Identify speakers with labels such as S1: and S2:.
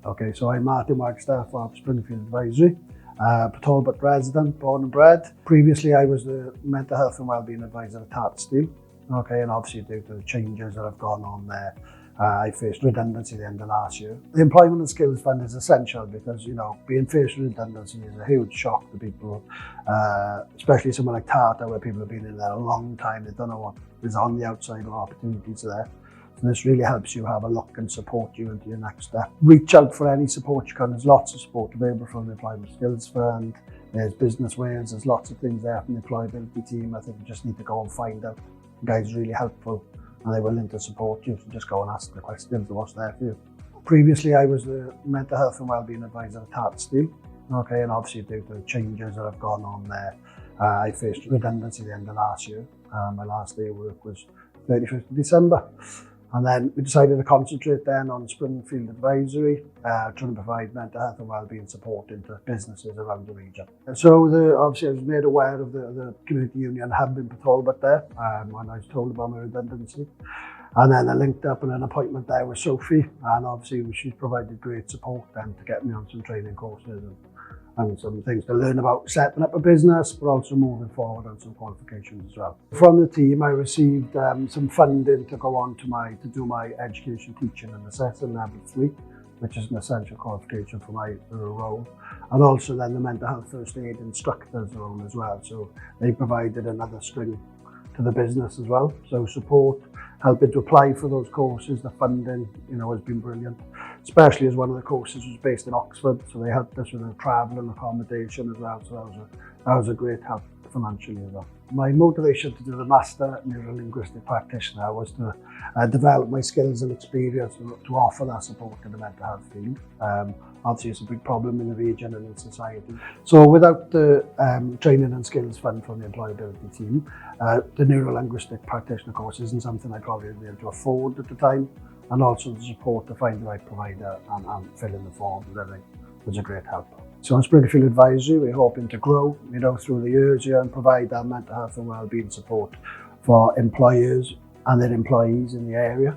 S1: Okay, so I'm Martyn Wagstaff of Springfield Advisory, Talbot resident, born and bred. Previously, I was the Mental Health and Wellbeing Advisor at Tata Steel. Okay, and obviously due to the changes that have gone on there, I faced redundancy at the end of last year. The Employment and Skills Fund is essential because, being faced with redundancy is a huge shock to people, especially someone like Tata, where people have been in there a long time. They don't know what is on the outside or opportunities there. So this really helps you have a look and support you into your next step. Reach out for any support you can. There's lots of support available from the Employment Skills Fund. There's Business Wales. There's lots of things there from the employability team. I think you just need to go and find out. The guys are really helpful and they're willing to support you. So just go and ask the questions of what's there for you. Previously, I was the Mental Health and Wellbeing Advisor at Tata Steel. Okay, and obviously due to the changes that have gone on there, I faced redundancy at the end of last year. My last day of work was 31st of December. And then we decided to concentrate then on Springfield Advisory, trying to provide mental health and wellbeing support into businesses around the region. And so obviously I was made aware of the community union hub in Talbot there when I was told about my redundancy. And then I linked up in an appointment there with Sophie, and obviously she's provided great support then to get me on some training courses and some things to learn about setting up a business, but also moving forward on some qualifications as well. From the team, I received some funding to go on to do my education, teaching and assessing level 3, which is an essential qualification for my role. And also then the mental health first aid instructor's role as well. So they provided another string to the business as well. So support, helping to apply for those courses, the funding, has been brilliant. Especially as one of the courses was based in Oxford, so they helped us with the travel and accommodation as well. So that was a great help financially as well. My motivation to do the Master Neuro-Linguistic Practitioner was to develop my skills and experience to offer that support in the mental health field. Obviously, it's a big problem in the region and in society. So without the Training and Skills Fund from the employability team, the Neuro-Linguistic Practitioner course isn't something I probably would be able to afford at the time. And also the support to find the right provider and fill in the forms and everything was a great help. So on Springfield Advisory, we're hoping to grow, through the years here and provide that mental health and wellbeing support for employers and their employees in the area.